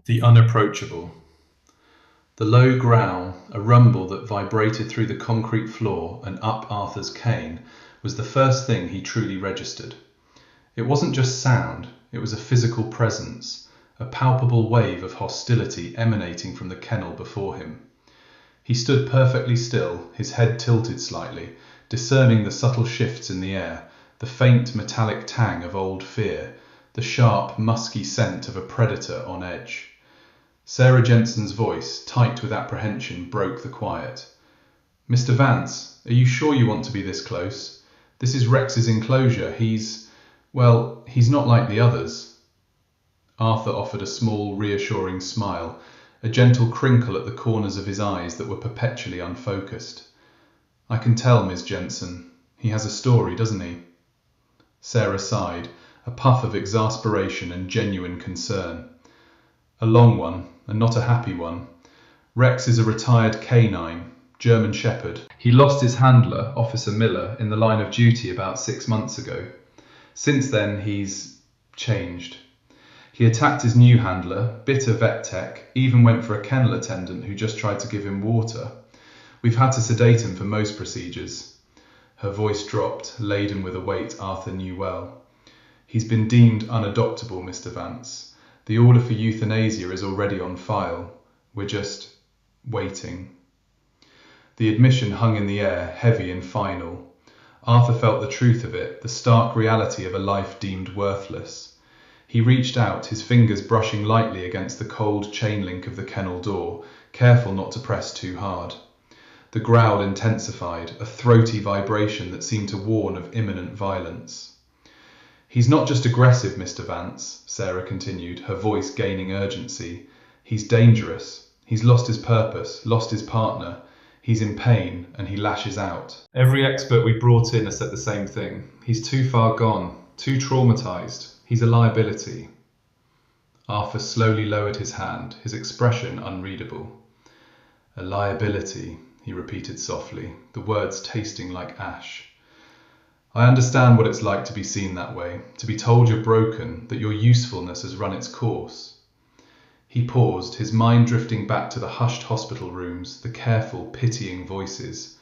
The unapproachable. The low growl, a rumble that vibrated through the concrete floor and up Arthur's cane, was the first thing he truly registered. It wasn't just sound, it was a physical presence, a palpable wave of hostility emanating from the kennel before him. He stood perfectly still, his head tilted slightly, discerning the subtle shifts in the air, the faint metallic tang of old fear, the sharp, musky scent of a predator on edge. Sarah Jensen's voice, tight with apprehension, broke the quiet. "Mr. Vance, are you sure you want to be this close? This is Rex's enclosure. He's not like the others." Arthur offered a small, reassuring smile, a gentle crinkle at the corners of his eyes that were perpetually unfocused. "I can tell, Miss Jensen. He has a story, doesn't he?" Sarah sighed, a puff of exasperation and genuine concern. "A long one, and not a happy one. Rex is a retired canine, German Shepherd. He lost his handler, Officer Miller, in the line of duty about 6 months ago. Since then, he's changed. He attacked his new handler, bit a vet tech, even went for a kennel attendant who just tried to give him water. We've had to sedate him for most procedures." Her voice dropped, laden with a weight Arthur knew well. "He's been deemed unadoptable, Mr. Vance. The order for euthanasia is already on file. We're just waiting." The admission hung in the air, heavy and final. Arthur felt the truth of it, the stark reality of a life deemed worthless. He reached out, his fingers brushing lightly against the cold chain link of the kennel door, careful not to press too hard. The growl intensified, a throaty vibration that seemed to warn of imminent violence. "He's not just aggressive, Mr. Vance," Sarah continued, her voice gaining urgency. "He's dangerous. He's lost his purpose, lost his partner. He's in pain, and he lashes out. Every expert we brought in has said the same thing. He's too far gone, too traumatized. He's a liability." Arthur slowly lowered his hand, his expression unreadable. "A liability," he repeated softly, the words tasting like ash. "I understand what it's like to be seen that way, to be told you're broken, that your usefulness has run its course." He paused, his mind drifting back to the hushed hospital rooms, the careful, pitying voices.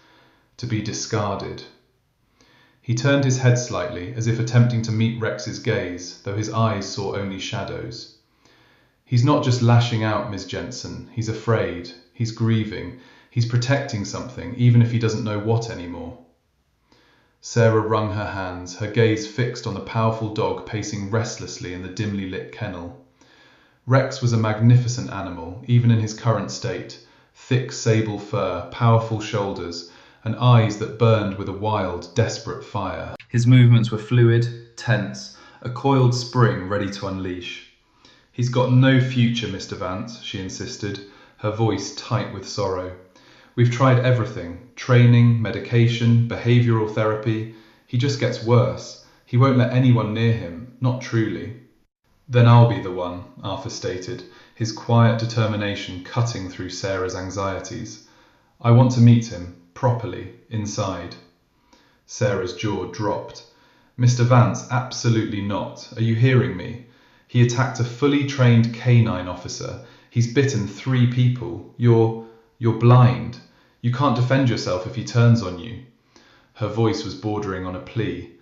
To be discarded. He turned his head slightly, as if attempting to meet Rex's gaze, though his eyes saw only shadows. "He's not just lashing out, Miss Jensen. He's afraid. He's grieving. He's protecting something, even if he doesn't know what anymore." Sarah wrung her hands, her gaze fixed on the powerful dog pacing restlessly in the dimly lit kennel. Rex was a magnificent animal, even in his current state. Thick sable fur, powerful shoulders, and eyes that burned with a wild, desperate fire. His movements were fluid, tense, a coiled spring ready to unleash. "He's got no future, Mr. Vance," she insisted, her voice tight with sorrow. "We've tried everything, training, medication, behavioural therapy. He just gets worse. He won't let anyone near him, not truly." "Then I'll be the one," Arthur stated, his quiet determination cutting through Sarah's anxieties. "I want to meet him, properly, inside." Sarah's jaw dropped. "Mr. Vance, absolutely not. Are you hearing me? He attacked a fully trained canine officer. He's bitten 3 people. You're blind. You can't defend yourself if he turns on you." Her voice was bordering on a plea.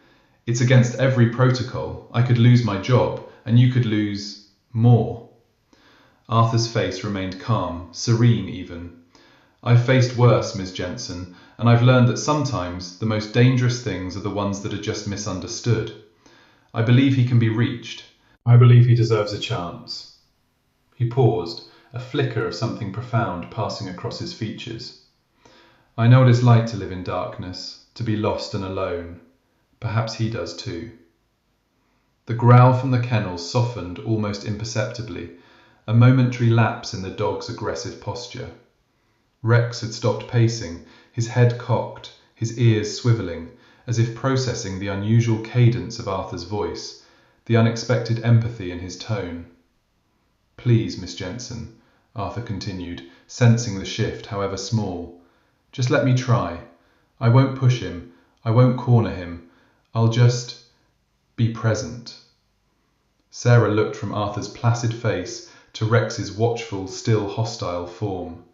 "It's against every protocol. I could lose my job, and you could lose more." Arthur's face remained calm, serene even. "I've faced worse, Miss Jensen, and I've learned that sometimes the most dangerous things are the ones that are just misunderstood. I believe he can be reached. I believe he deserves a chance." He paused, a flicker of something profound passing across his features. "I know what it's like to live in darkness, to be lost and alone. Perhaps he does too." The growl from the kennel softened almost imperceptibly, a momentary lapse in the dog's aggressive posture. Rex had stopped pacing, his head cocked, his ears swivelling, as if processing the unusual cadence of Arthur's voice, the unexpected empathy in his tone. "Please, Miss Jensen," Arthur continued, sensing the shift, however small. "Just let me try. I won't push him. I won't corner him. I'll just be present." Sarah looked from Arthur's placid face to Rex's watchful, still hostile form.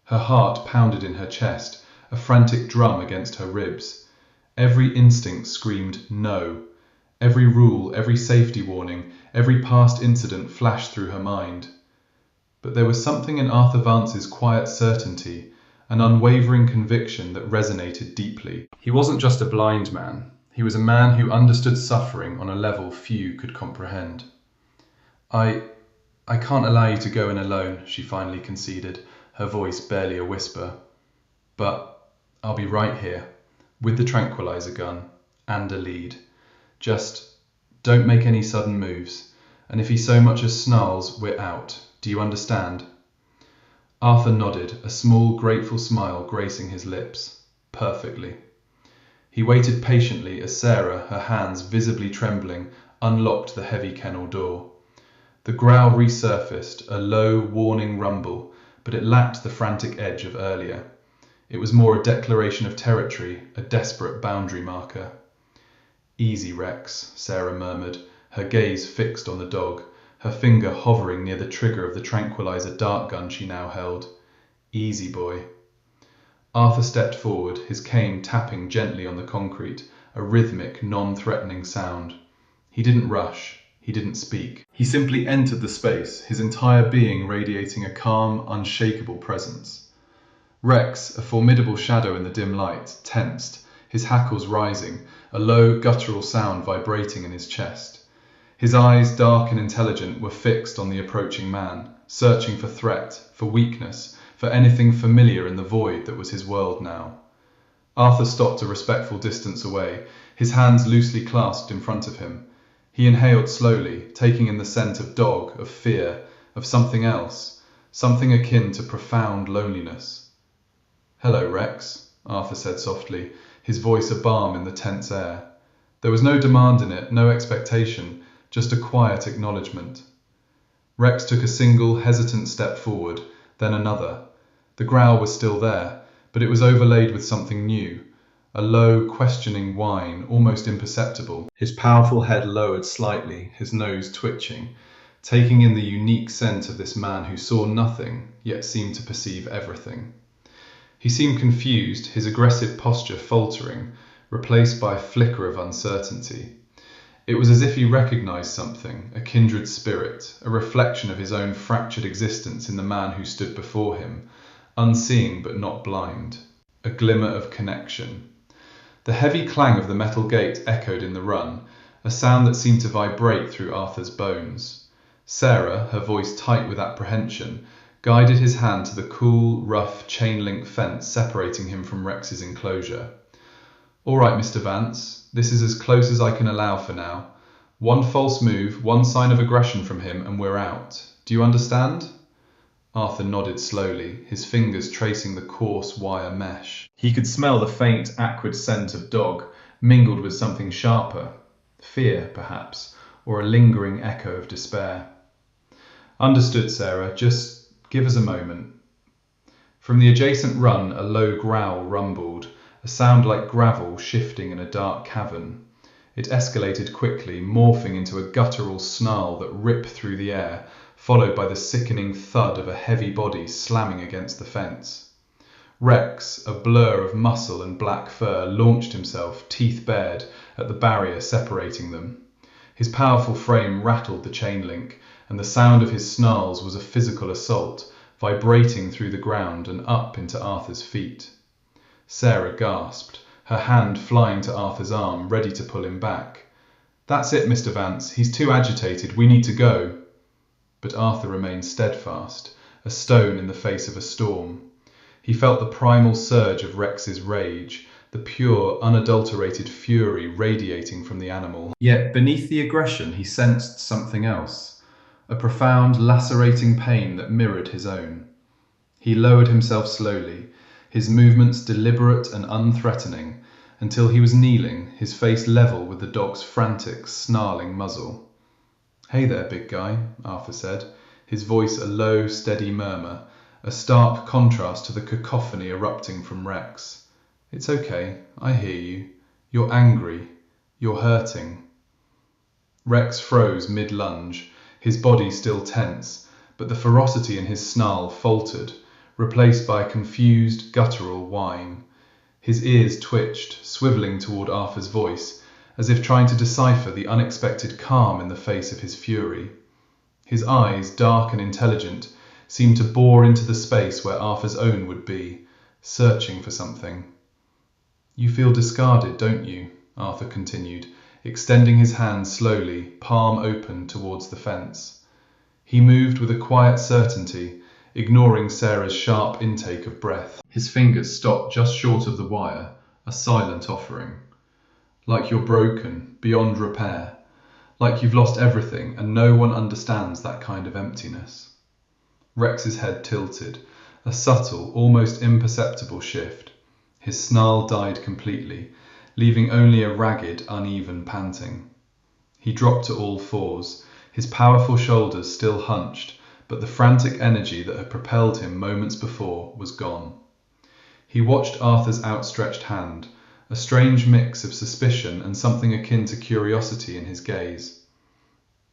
Her heart pounded in her chest, a frantic drum against her ribs. Every instinct screamed no. Every rule, every safety warning, every past incident flashed through her mind. But there was something in Arthur Vance's quiet certainty, an unwavering conviction that resonated deeply. He wasn't just a blind man. He was a man who understood suffering on a level few could comprehend. I can't allow you to go in alone, she finally conceded, her voice barely a whisper. But I'll be right here, with the tranquilizer gun and a lead. Just don't make any sudden moves, and if he so much as snarls, we're out. Do you understand? Arthur nodded, a small, grateful smile gracing his lips. Perfectly. He waited patiently as Sarah, her hands visibly trembling, unlocked the heavy kennel door. The growl resurfaced, a low, warning rumble, but it lacked the frantic edge of earlier. It was more a declaration of territory, a desperate boundary marker. Easy, Rex, Sarah murmured, her gaze fixed on the dog, her finger hovering near the trigger of the tranquilizer dart gun she now held. Easy, boy. Arthur stepped forward, his cane tapping gently on the concrete, a rhythmic, non-threatening sound. He didn't rush. He didn't speak. He simply entered the space, his entire being radiating a calm, unshakable presence. Rex, a formidable shadow in the dim light, tensed, his hackles rising, a low, guttural sound vibrating in his chest. His eyes, dark and intelligent, were fixed on the approaching man, searching for threat, for weakness, for anything familiar in the void that was his world now. Arthur stopped a respectful distance away, his hands loosely clasped in front of him. He inhaled slowly, taking in the scent of dog, of fear, of something else, something akin to profound loneliness. Hello, Rex, Arthur said softly, his voice a balm in the tense air. There was no demand in it, no expectation, just a quiet acknowledgement. Rex took a single, hesitant step forward, then another. The growl was still there, but it was overlaid with something new, a low, questioning whine, almost imperceptible. His powerful head lowered slightly, his nose twitching, taking in the unique scent of this man who saw nothing, yet seemed to perceive everything. He seemed confused, his aggressive posture faltering, replaced by a flicker of uncertainty. It was as if he recognized something, a kindred spirit, a reflection of his own fractured existence in the man who stood before him, unseeing but not blind. A glimmer of connection. The heavy clang of the metal gate echoed in the run, a sound that seemed to vibrate through Arthur's bones. Sarah, her voice tight with apprehension, guided his hand to the cool, rough, chain-link fence separating him from Rex's enclosure. All right, Mr. Vance, this is as close as I can allow for now. One false move, one sign of aggression from him, and we're out. Do you understand? Arthur nodded slowly, his fingers tracing the coarse wire mesh. He could smell the faint, acrid scent of dog, mingled with something sharper. Fear, perhaps, or a lingering echo of despair. Understood, Sarah. Just give us a moment. From the adjacent run, a low growl rumbled, a sound like gravel shifting in a dark cavern. It escalated quickly, morphing into a guttural snarl that ripped through the air, followed by the sickening thud of a heavy body slamming against the fence. Rex, a blur of muscle and black fur, launched himself, teeth bared, at the barrier separating them. His powerful frame rattled the chain link, and the sound of his snarls was a physical assault, vibrating through the ground and up into Arthur's feet. Sarah gasped, her hand flying to Arthur's arm, ready to pull him back. That's it, Mr. Vance. He's too agitated. We need to go. But Arthur remained steadfast, a stone in the face of a storm. He felt the primal surge of Rex's rage, the pure, unadulterated fury radiating from the animal. Yet beneath the aggression he sensed something else, a profound, lacerating pain that mirrored his own. He lowered himself slowly, his movements deliberate and unthreatening, until he was kneeling, his face level with the dog's frantic, snarling muzzle. Hey there, big guy, Arthur said, his voice a low, steady murmur, a stark contrast to the cacophony erupting from Rex. It's okay, I hear you. You're angry. You're hurting. Rex froze mid-lunge, his body still tense, but the ferocity in his snarl faltered, replaced by a confused, guttural whine. His ears twitched, swivelling toward Arthur's voice, as if trying to decipher the unexpected calm in the face of his fury. His eyes, dark and intelligent, seemed to bore into the space where Arthur's own would be, searching for something. "You feel discarded, don't you?" Arthur continued, extending his hand slowly, palm open, towards the fence. He moved with a quiet certainty, ignoring Sarah's sharp intake of breath. His fingers stopped just short of the wire, a silent offering. "Like you're broken, beyond repair. Like you've lost everything and no one understands that kind of emptiness." Rex's head tilted, a subtle, almost imperceptible shift. His snarl died completely, leaving only a ragged, uneven panting. He dropped to all fours, his powerful shoulders still hunched, but the frantic energy that had propelled him moments before was gone. He watched Arthur's outstretched hand, a strange mix of suspicion and something akin to curiosity in his gaze.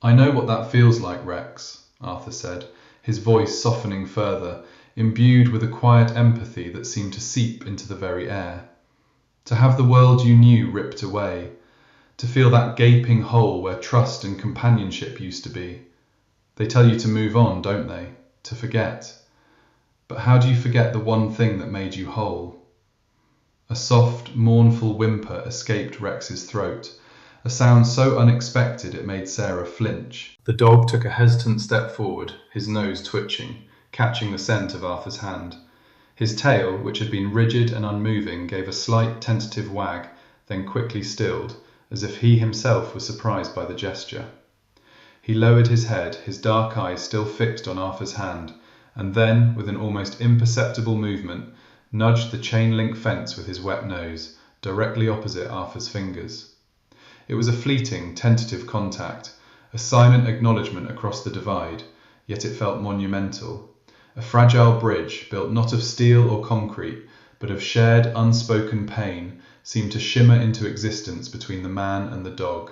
"I know what that feels like, Rex," Arthur said, his voice softening further, imbued with a quiet empathy that seemed to seep into the very air. "To have the world you knew ripped away, to feel that gaping hole where trust and companionship used to be. They tell you to move on, don't they? To forget. But how do you forget the one thing that made you whole?" A soft, mournful whimper escaped Rex's throat, a sound so unexpected it made Sarah flinch. The dog took a hesitant step forward, his nose twitching, catching the scent of Arthur's hand. His tail, which had been rigid and unmoving, gave a slight tentative wag, then quickly stilled, as if he himself was surprised by the gesture. He lowered his head, his dark eyes still fixed on Arthur's hand, and then, with an almost imperceptible movement, nudged the chain-link fence with his wet nose, directly opposite Arthur's fingers. It was a fleeting, tentative contact, a silent acknowledgement across the divide, yet it felt monumental. A fragile bridge, built not of steel or concrete, but of shared, unspoken pain, seemed to shimmer into existence between the man and the dog.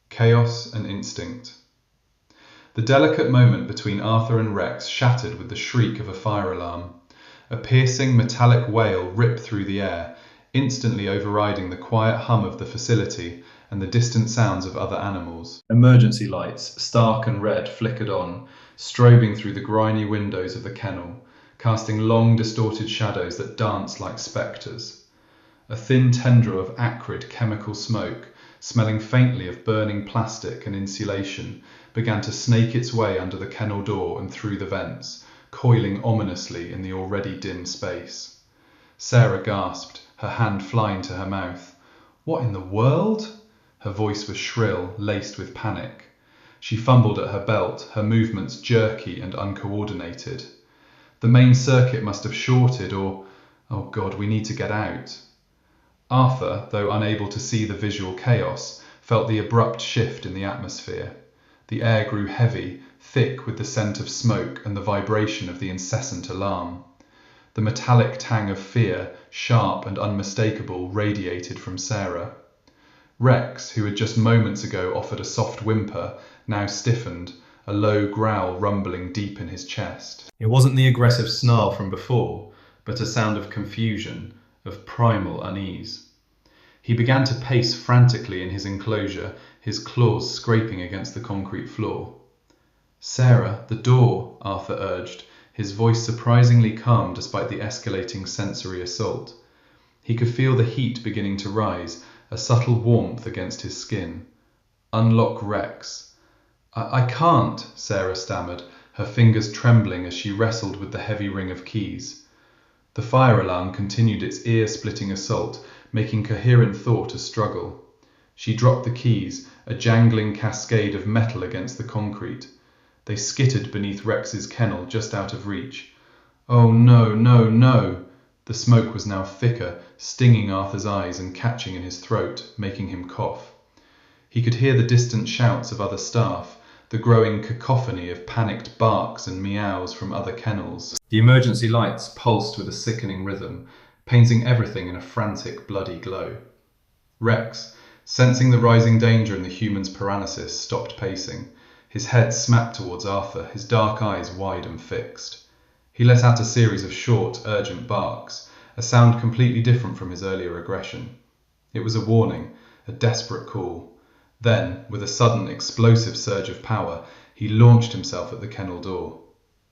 Chaos and instinct. The delicate moment between Arthur and Rex shattered with the shriek of a fire alarm. A piercing, metallic wail ripped through the air, instantly overriding the quiet hum of the facility and the distant sounds of other animals. Emergency lights, stark and red, flickered on, strobing through the grimy windows of the kennel, casting long, distorted shadows that danced like spectres. A thin tendril of acrid chemical smoke, smelling faintly of burning plastic and insulation, began to snake its way under the kennel door and through the vents, coiling ominously in the already dim space. Sarah gasped, her hand flying to her mouth. "What in the world?" Her voice was shrill, laced with panic. She fumbled at her belt, her movements jerky and uncoordinated. "The main circuit must have shorted, or... Oh God, we need to get out." Arthur, though unable to see the visual chaos, felt the abrupt shift in the atmosphere. The air grew heavy, thick with the scent of smoke and the vibration of the incessant alarm. The metallic tang of fear, sharp and unmistakable, radiated from Sarah. Rex, who had just moments ago offered a soft whimper, now stiffened, a low growl rumbling deep in his chest. It wasn't the aggressive snarl from before, but a sound of confusion, of primal unease. He began to pace frantically in his enclosure, his claws scraping against the concrete floor. "Sarah, the door," Arthur urged, his voice surprisingly calm despite the escalating sensory assault. He could feel the heat beginning to rise, a subtle warmth against his skin. "Unlock Rex." I can't," Sarah stammered, her fingers trembling as she wrestled with the heavy ring of keys. The fire alarm continued its ear-splitting assault, making coherent thought a struggle. She dropped the keys, a jangling cascade of metal against the concrete. They skittered beneath Rex's kennel, just out of reach. "Oh no, no, no!" The smoke was now thicker, stinging Arthur's eyes and catching in his throat, making him cough. He could hear the distant shouts of other staff, the growing cacophony of panicked barks and meows from other kennels. The emergency lights pulsed with a sickening rhythm, painting everything in a frantic, bloody glow. Rex, sensing the rising danger in the human's paralysis, stopped pacing, His head smacked towards Arthur, his dark eyes wide and fixed. He let out a series of short, urgent barks, a sound completely different from his earlier aggression. It was a warning, a desperate call. Then, with a sudden, explosive surge of power, he launched himself at the kennel door.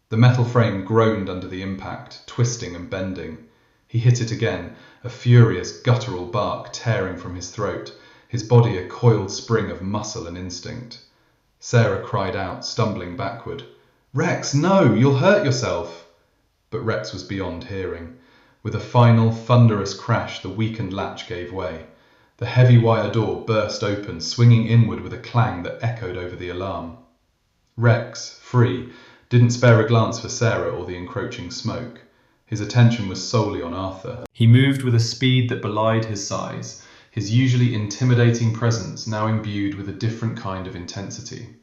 The metal frame groaned under the impact, twisting and bending. He hit it again, a furious, guttural bark tearing from his throat, his body a coiled spring of muscle and instinct. Sarah cried out, stumbling backward. "Rex, no! You'll hurt yourself!" But Rex was beyond hearing. With a final, thunderous crash, the weakened latch gave way. The heavy wire door burst open, swinging inward with a clang that echoed over the alarm. Rex, free, didn't spare a glance for Sarah or the encroaching smoke. His attention was solely on Arthur. He moved with a speed that belied his size, his usually intimidating presence now imbued with a different kind of intensity.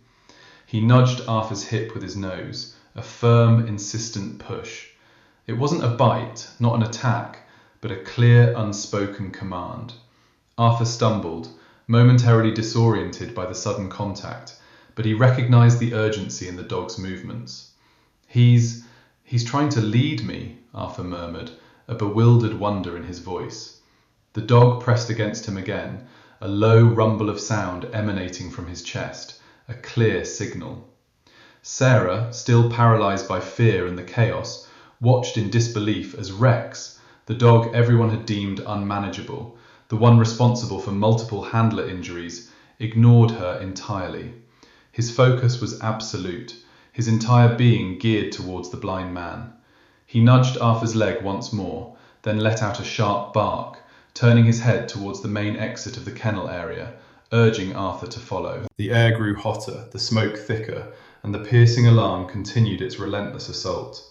He nudged Arthur's hip with his nose, a firm, insistent push. It wasn't a bite, not an attack, but a clear, unspoken command. Arthur stumbled, momentarily disoriented by the sudden contact, but he recognized the urgency in the dog's movements. He's trying to lead me, Arthur murmured, a bewildered wonder in his voice. The dog pressed against him again, a low rumble of sound emanating from his chest, a clear signal. Sarah, still paralyzed by fear and the chaos, watched in disbelief as Rex, the dog everyone had deemed unmanageable, the one responsible for multiple handler injuries, ignored her entirely. His focus was absolute, his entire being geared towards the blind man. He nudged Arthur's leg once more, then let out a sharp bark, turning his head towards the main exit of the kennel area, urging Arthur to follow. The air grew hotter, the smoke thicker, and the piercing alarm continued its relentless assault.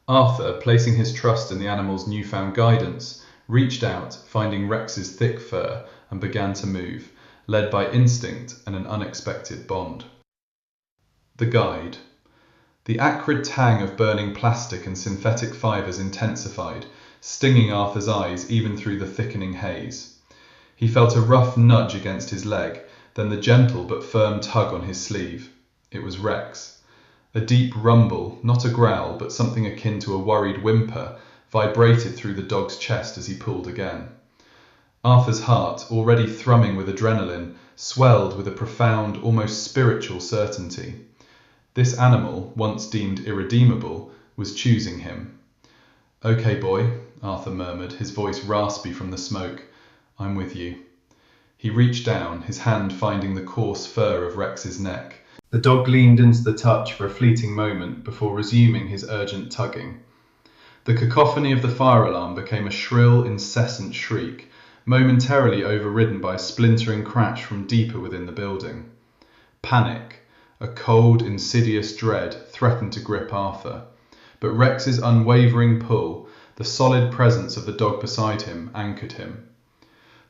Arthur, placing his trust in the animal's newfound guidance, reached out, finding Rex's thick fur, and began to move, led by instinct and an unexpected bond. The guide. The acrid tang of burning plastic and synthetic fibres intensified, stinging Arthur's eyes even through the thickening haze. He felt a rough nudge against his leg, then the gentle but firm tug on his sleeve. It was Rex. A deep rumble, not a growl, but something akin to a worried whimper, vibrated through the dog's chest as he pulled again. Arthur's heart, already thrumming with adrenaline, swelled with a profound, almost spiritual certainty. This animal, once deemed irredeemable, was choosing him. "Okay, boy," Arthur murmured, his voice raspy from the smoke. "I'm with you." He reached down, his hand finding the coarse fur of Rex's neck. The dog leaned into the touch for a fleeting moment before resuming his urgent tugging. The cacophony of the fire alarm became a shrill, incessant shriek, momentarily overridden by a splintering crash from deeper within the building. Panic, a cold, insidious dread, threatened to grip Arthur, but Rex's unwavering pull, the solid presence of the dog beside him, anchored him.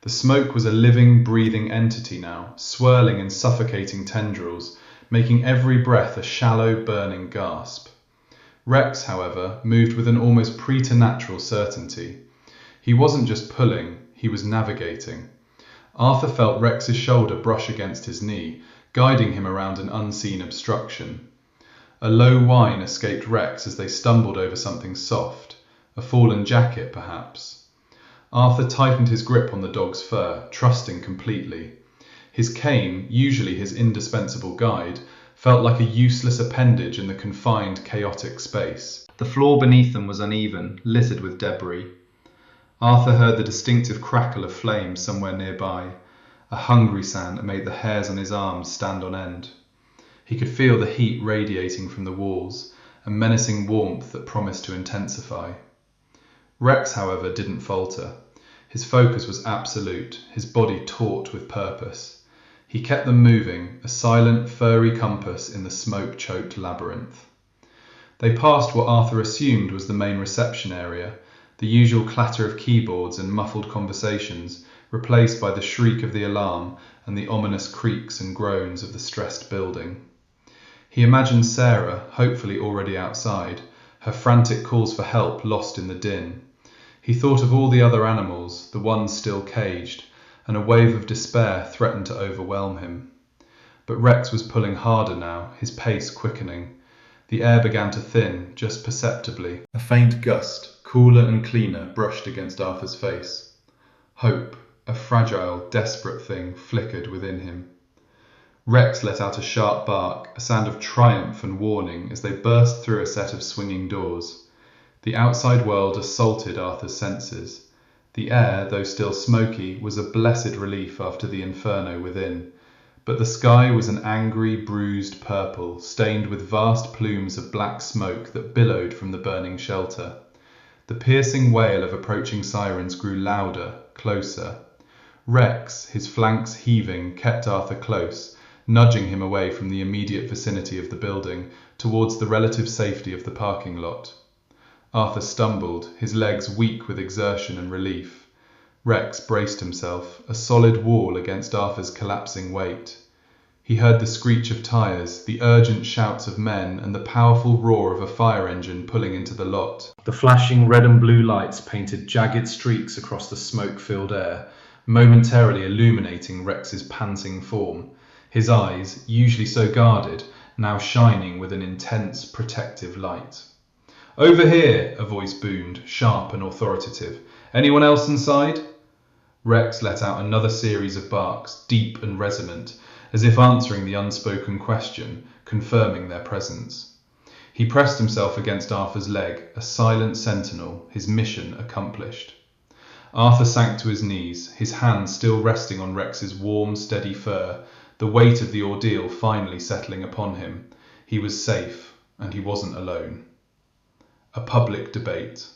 The smoke was a living, breathing entity now, swirling in suffocating tendrils, making every breath a shallow, burning gasp. Rex, however, moved with an almost preternatural certainty. He wasn't just pulling, he was navigating. Arthur felt Rex's shoulder brush against his knee, guiding him around an unseen obstruction. A low whine escaped Rex as they stumbled over something soft, a fallen jacket perhaps. Arthur tightened his grip on the dog's fur, trusting completely. His cane, usually his indispensable guide, felt like a useless appendage in the confined, chaotic space. The floor beneath them was uneven, littered with debris. Arthur heard the distinctive crackle of flames somewhere nearby, a hungry sound that made the hairs on his arms stand on end. He could feel the heat radiating from the walls, a menacing warmth that promised to intensify. Rex, however, didn't falter. His focus was absolute, his body taut with purpose. He kept them moving, a silent, furry compass in the smoke-choked labyrinth. They passed what Arthur assumed was the main reception area, the usual clatter of keyboards and muffled conversations, replaced by the shriek of the alarm and the ominous creaks and groans of the stressed building. He imagined Sarah, hopefully already outside, her frantic calls for help lost in the din. He thought of all the other animals, the ones still caged, and a wave of despair threatened to overwhelm him. But Rex was pulling harder now, his pace quickening. The air began to thin, just perceptibly. A faint gust, cooler and cleaner, brushed against Arthur's face. Hope, a fragile, desperate thing, flickered within him. Rex let out a sharp bark, a sound of triumph and warning as they burst through a set of swinging doors. The outside world assaulted Arthur's senses. The air, though still smoky, was a blessed relief after the inferno within. But the sky was an angry, bruised purple, stained with vast plumes of black smoke that billowed from the burning shelter. The piercing wail of approaching sirens grew louder, closer. Rex, his flanks heaving, kept Arthur close, nudging him away from the immediate vicinity of the building, towards the relative safety of the parking lot. Arthur stumbled, his legs weak with exertion and relief. Rex braced himself, a solid wall against Arthur's collapsing weight. He heard the screech of tires, the urgent shouts of men, and the powerful roar of a fire engine pulling into the lot. The flashing red and blue lights painted jagged streaks across the smoke-filled air, momentarily illuminating Rex's panting form, his eyes, usually so guarded, now shining with an intense, protective light. "Over here," a voice boomed, sharp and authoritative. "Anyone else inside?" Rex let out another series of barks, deep and resonant, as if answering the unspoken question, confirming their presence. He pressed himself against Arthur's leg, a silent sentinel, his mission accomplished. Arthur sank to his knees, his hand still resting on Rex's warm, steady fur, the weight of the ordeal finally settling upon him. He was safe, and he wasn't alone. A public debate.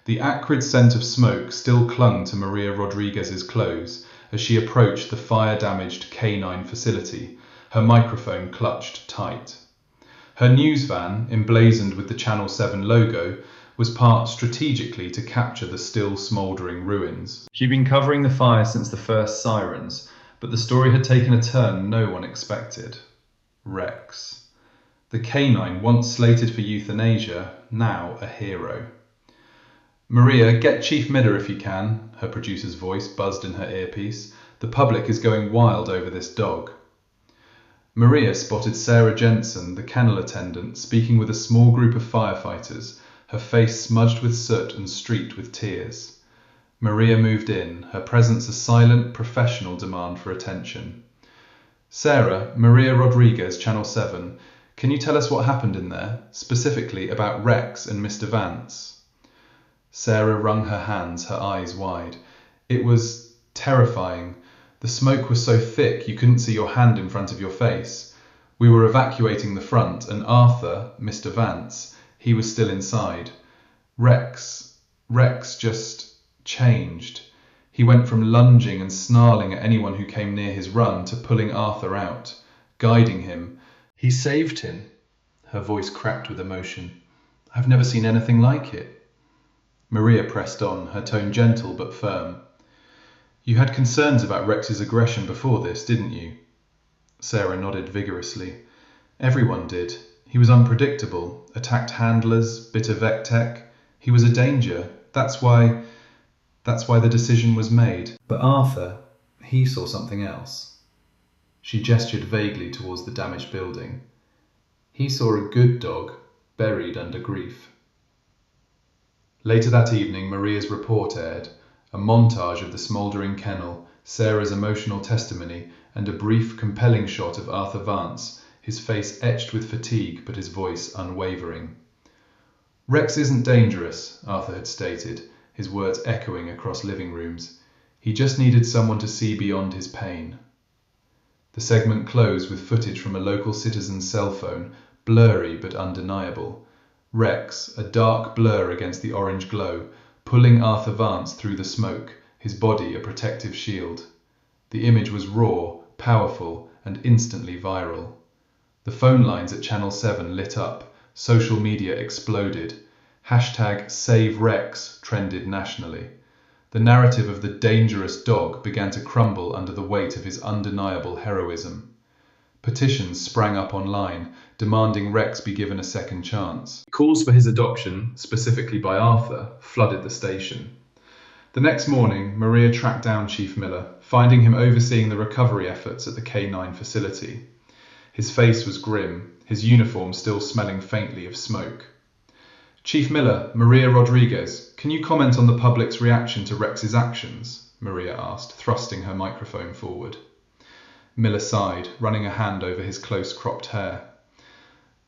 The acrid scent of smoke still clung to Maria Rodriguez's clothes as she approached the fire-damaged canine facility, her microphone clutched tight. Her news van, emblazoned with the Channel 7 logo, was parked strategically to capture the still smouldering ruins. She'd been covering the fire since the first sirens, but the story had taken a turn no one expected. Rex. The canine, once slated for euthanasia, now a hero. "Maria, get Chief Midder if you can," her producer's voice buzzed in her earpiece. "The public is going wild over this dog." Maria spotted Sarah Jensen, the kennel attendant, speaking with a small group of firefighters, her face smudged with soot and streaked with tears. Maria moved in, her presence a silent, professional demand for attention. "Sarah, Maria Rodriguez, Channel 7, can you tell us what happened in there, specifically about Rex and Mr. Vance?" Sarah wrung her hands, her eyes wide. "It was terrifying. The smoke was so thick you couldn't see your hand in front of your face. We were evacuating the front, and Arthur, Mr. Vance, he was still inside. Rex just changed. He went from lunging and snarling at anyone who came near his run to pulling Arthur out, guiding him. He saved him." Her voice cracked with emotion. "I've never seen anything like it." Maria pressed on, her tone gentle but firm. "You had concerns about Rex's aggression before this, didn't you?" Sarah nodded vigorously. "Everyone did. He was unpredictable, attacked handlers, bit of Vectech. He was a danger. That's why the decision was made. But Arthur, he saw something else." She gestured vaguely towards the damaged building. "He saw a good dog, buried under grief." Later that evening, Maria's report aired, a montage of the smouldering kennel, Sarah's emotional testimony, and a brief, compelling shot of Arthur Vance, his face etched with fatigue but his voice unwavering. "Rex isn't dangerous," Arthur had stated, his words echoing across living rooms. "He just needed someone to see beyond his pain." The segment closed with footage from a local citizen's cell phone, blurry but undeniable. Rex, a dark blur against the orange glow, pulling Arthur Vance through the smoke, his body a protective shield. The image was raw, powerful, and instantly viral. The phone lines at Channel 7 lit up, social media exploded. #SaveRex trended nationally. The narrative of the dangerous dog began to crumble under the weight of his undeniable heroism. Petitions sprang up online, demanding Rex be given a second chance. Calls for his adoption, specifically by Arthur, flooded the station. The next morning, Maria tracked down Chief Miller, finding him overseeing the recovery efforts at the K9 facility. His face was grim, his uniform still smelling faintly of smoke. Chief Miller, Maria Rodriguez, can you comment on the public's reaction to Rex's actions? Maria asked, thrusting her microphone forward. Miller sighed, running a hand over his close-cropped hair.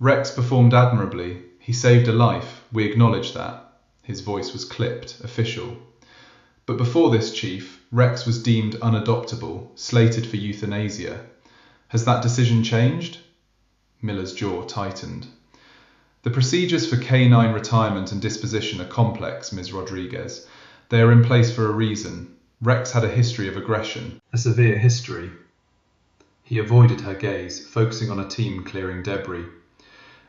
Rex performed admirably. He saved a life. We acknowledge that. His voice was clipped, official. But before this, Chief, Rex was deemed unadoptable, slated for euthanasia. Has that decision changed? Miller's jaw tightened. The procedures for K9 retirement and disposition are complex, Ms. Rodriguez. They are in place for a reason. Rex had a history of aggression. A severe history. He avoided her gaze, focusing on a team clearing debris.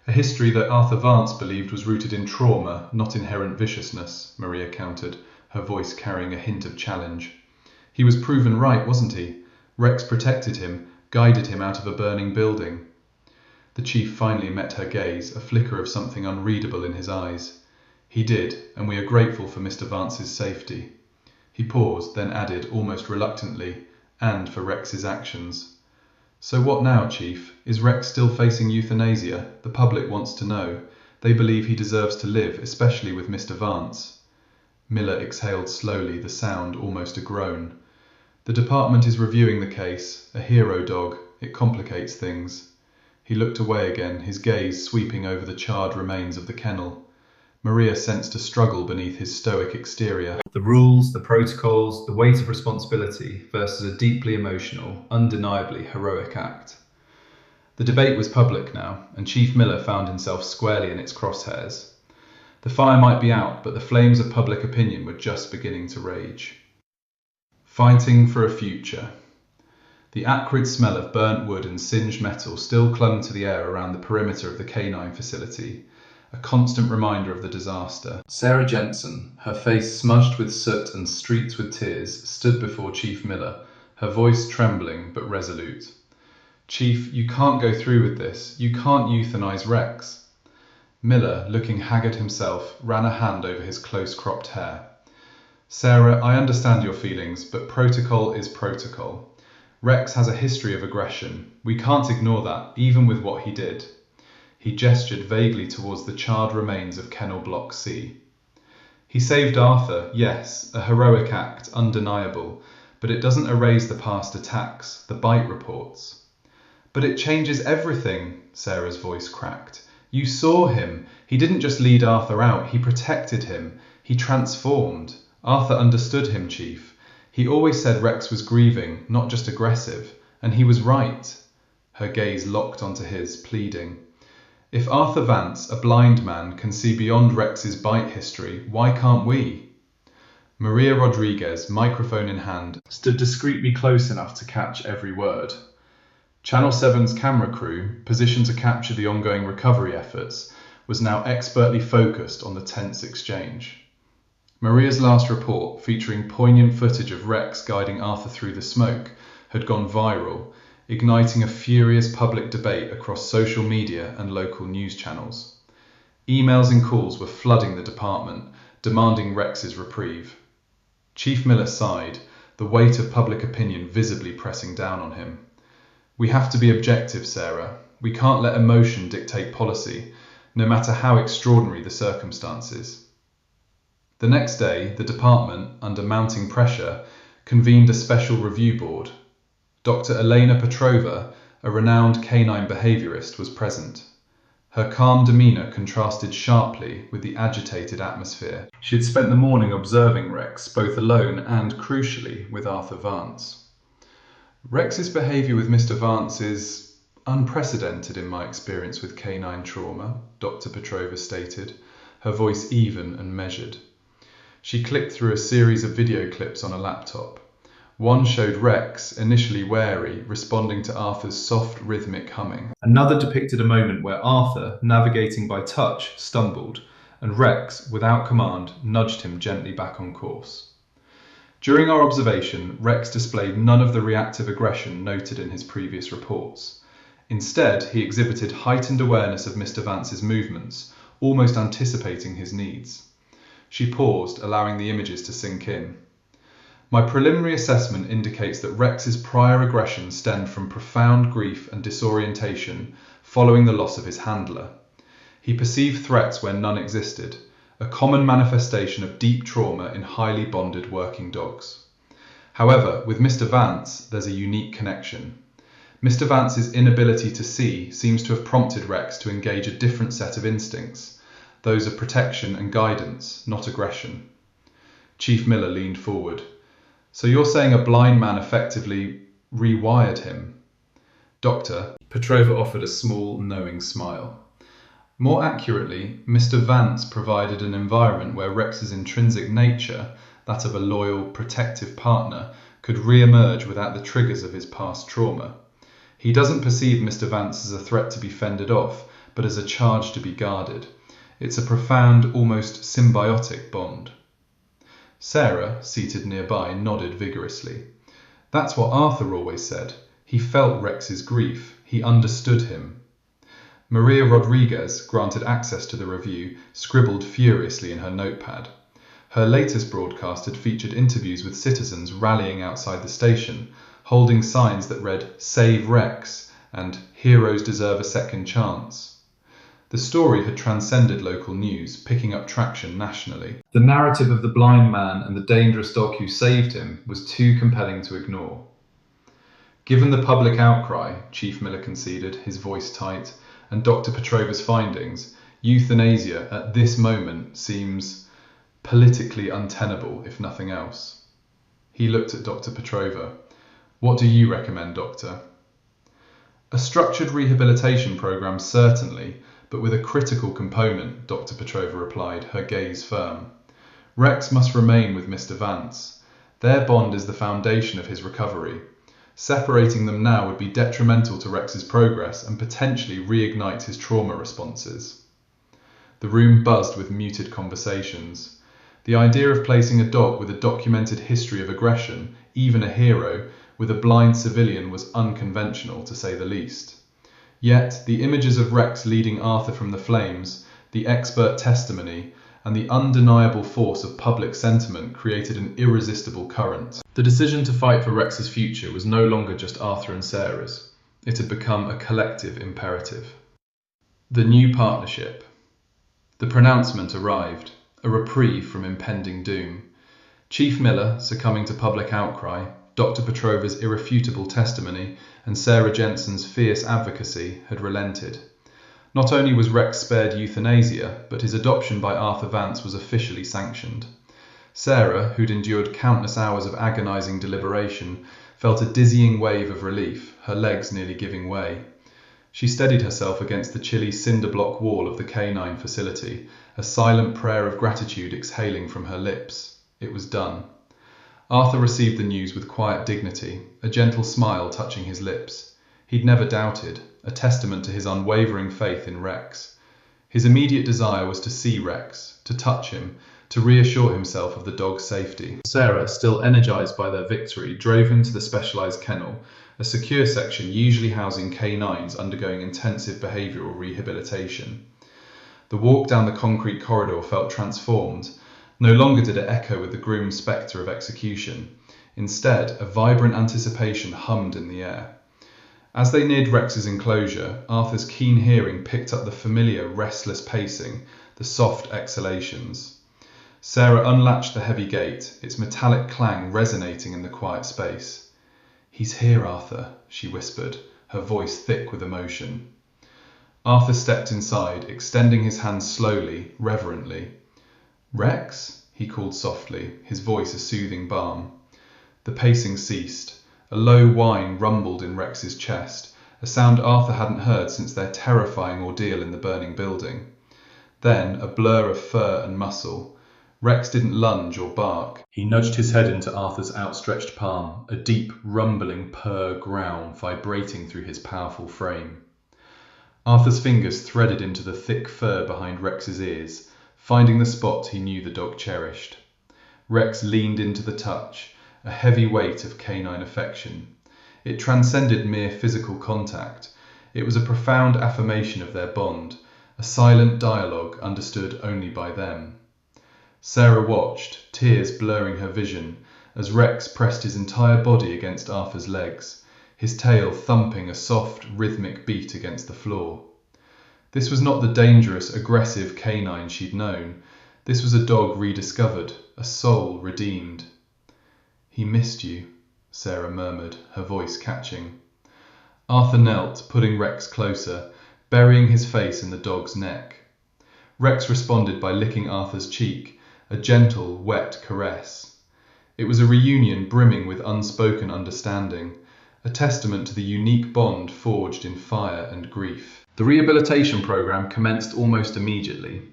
A history that Arthur Vance believed was rooted in trauma, not inherent viciousness, Maria countered, her voice carrying a hint of challenge. He was proven right, wasn't he? Rex protected him, guided him out of a burning building. The chief finally met her gaze, a flicker of something unreadable in his eyes. He did, and we are grateful for Mr. Vance's safety. He paused, then added, almost reluctantly, and for Rex's actions. So what now, Chief? Is Rex still facing euthanasia? The public wants to know. They believe he deserves to live, especially with Mr. Vance. Miller exhaled slowly, the sound almost a groan. The department is reviewing the case. A hero dog. It complicates things. He looked away again, his gaze sweeping over the charred remains of the kennel. Maria sensed a struggle beneath his stoic exterior. The rules, the protocols, the weight of responsibility versus a deeply emotional, undeniably heroic act. The debate was public now, and Chief Miller found himself squarely in its crosshairs. The fire might be out, but the flames of public opinion were just beginning to rage. Fighting for a future. The acrid smell of burnt wood and singed metal still clung to the air around the perimeter of the K9 facility, a constant reminder of the disaster. Sarah Jensen, her face smudged with soot and streaked with tears, stood before Chief Miller, her voice trembling but resolute. Chief, you can't go through with this. You can't euthanize Rex. Miller, looking haggard himself, ran a hand over his close-cropped hair. Sarah, I understand your feelings, but protocol is protocol. Rex has a history of aggression. We can't ignore that, even with what he did. He gestured vaguely towards the charred remains of Kennel Block C. He saved Arthur, yes, a heroic act, undeniable, but it doesn't erase the past attacks, the bite reports. But it changes everything, Sarah's voice cracked. You saw him. He didn't just lead Arthur out, he protected him. He transformed. Arthur understood him, Chief. He always said Rex was grieving, not just aggressive, and he was right. Her gaze locked onto his, pleading. If Arthur Vance, a blind man, can see beyond Rex's bite history, why can't we? Maria Rodriguez, microphone in hand, stood discreetly close enough to catch every word. Channel 7's camera crew, positioned to capture the ongoing recovery efforts, was now expertly focused on the tense exchange. Maria's last report, featuring poignant footage of Rex guiding Arthur through the smoke, had gone viral, igniting a furious public debate across social media and local news channels. Emails and calls were flooding the department, demanding Rex's reprieve. Chief Miller sighed, the weight of public opinion visibly pressing down on him. We have to be objective, Sarah. We can't let emotion dictate policy, no matter how extraordinary the circumstances. The next day, the department, under mounting pressure, convened a special review board. Dr. Elena Petrova, a renowned K9 behaviourist, was present. Her calm demeanour contrasted sharply with the agitated atmosphere. She had spent the morning observing Rex, both alone and, crucially, with Arthur Vance. Rex's behaviour with Mr. Vance is unprecedented in my experience with K9 trauma, Dr. Petrova stated, her voice even and measured. She clicked through a series of video clips on a laptop. One showed Rex, initially wary, responding to Arthur's soft, rhythmic humming. Another depicted a moment where Arthur, navigating by touch, stumbled, and Rex, without command, nudged him gently back on course. During our observation, Rex displayed none of the reactive aggression noted in his previous reports. Instead, he exhibited heightened awareness of Mr. Vance's movements, almost anticipating his needs. She paused, allowing the images to sink in. My preliminary assessment indicates that Rex's prior aggression stemmed from profound grief and disorientation following the loss of his handler. He perceived threats where none existed, a common manifestation of deep trauma in highly bonded working dogs. However, with Mr. Vance, there's a unique connection. Mr. Vance's inability to see seems to have prompted Rex to engage a different set of instincts, those of protection and guidance, not aggression. Chief Miller leaned forward. So you're saying a blind man effectively rewired him? Doctor, Petrova offered a small, knowing smile. More accurately, Mr. Vance provided an environment where Rex's intrinsic nature, that of a loyal, protective partner, could re-emerge without the triggers of his past trauma. He doesn't perceive Mr. Vance as a threat to be fended off, but as a charge to be guarded. It's a profound, almost symbiotic bond. Sarah, seated nearby, nodded vigorously. That's what Arthur always said. He felt Rex's grief. He understood him. Maria Rodriguez, granted access to the review, scribbled furiously in her notepad. Her latest broadcast had featured interviews with citizens rallying outside the station, holding signs that read, "Save Rex" and "Heroes deserve a second chance." The story had transcended local news, picking up traction nationally. The narrative of the blind man and the dangerous dog who saved him was too compelling to ignore. Given the public outcry, Chief Miller conceded, his voice tight, and Dr. Petrova's findings, euthanasia at this moment seems politically untenable, if nothing else. He looked at Dr. Petrova. What do you recommend, Doctor? A structured rehabilitation program, certainly, but with a critical component, Dr. Petrova replied, her gaze firm. Rex must remain with Mr. Vance. Their bond is the foundation of his recovery. Separating them now would be detrimental to Rex's progress and potentially reignite his trauma responses. The room buzzed with muted conversations. The idea of placing a dog with a documented history of aggression, even a hero, with a blind civilian was unconventional, to say the least. Yet, the images of Rex leading Arthur from the flames, the expert testimony, and the undeniable force of public sentiment created an irresistible current. The decision to fight for Rex's future was no longer just Arthur and Sarah's. It had become a collective imperative. The new partnership. The pronouncement arrived, a reprieve from impending doom. Chief Miller, succumbing to public outcry, Dr. Petrova's irrefutable testimony, and Sarah Jensen's fierce advocacy had relented. Not only was Rex spared euthanasia, but his adoption by Arthur Vance was officially sanctioned. Sarah, who'd endured countless hours of agonizing deliberation, felt a dizzying wave of relief, her legs nearly giving way. She steadied herself against the chilly cinder block wall of the canine facility, a silent prayer of gratitude exhaling from her lips. It was done. Arthur received the news with quiet dignity, a gentle smile touching his lips. He'd never doubted, a testament to his unwavering faith in Rex. His immediate desire was to see Rex, to touch him, to reassure himself of the dog's safety. Sarah, still energized by their victory, drove him to the specialized kennel, a secure section usually housing canines undergoing intensive behavioral rehabilitation. The walk down the concrete corridor felt transformed. No longer did it echo with the grim spectre of execution. Instead, a vibrant anticipation hummed in the air. As they neared Rex's enclosure, Arthur's keen hearing picked up the familiar restless pacing, the soft exhalations. Sarah unlatched the heavy gate, its metallic clang resonating in the quiet space. "He's here, Arthur," she whispered, her voice thick with emotion. Arthur stepped inside, extending his hands slowly, reverently. "Rex?" he called softly, his voice a soothing balm. The pacing ceased. A low whine rumbled in Rex's chest, a sound Arthur hadn't heard since their terrifying ordeal in the burning building. Then a blur of fur and muscle. Rex didn't lunge or bark. He nudged his head into Arthur's outstretched palm, a deep, rumbling purr growl vibrating through his powerful frame. Arthur's fingers threaded into the thick fur behind Rex's ears, finding the spot he knew the dog cherished. Rex leaned into the touch, a heavy weight of canine affection. It transcended mere physical contact. It was a profound affirmation of their bond, a silent dialogue understood only by them. Sarah watched, tears blurring her vision, as Rex pressed his entire body against Arthur's legs, his tail thumping a soft, rhythmic beat against the floor. This was not the dangerous, aggressive canine she'd known. This was a dog rediscovered, a soul redeemed. "He missed you," Sarah murmured, her voice catching. Arthur knelt, pulling Rex closer, burying his face in the dog's neck. Rex responded by licking Arthur's cheek, a gentle, wet caress. It was a reunion brimming with unspoken understanding, a testament to the unique bond forged in fire and grief. The rehabilitation program commenced almost immediately.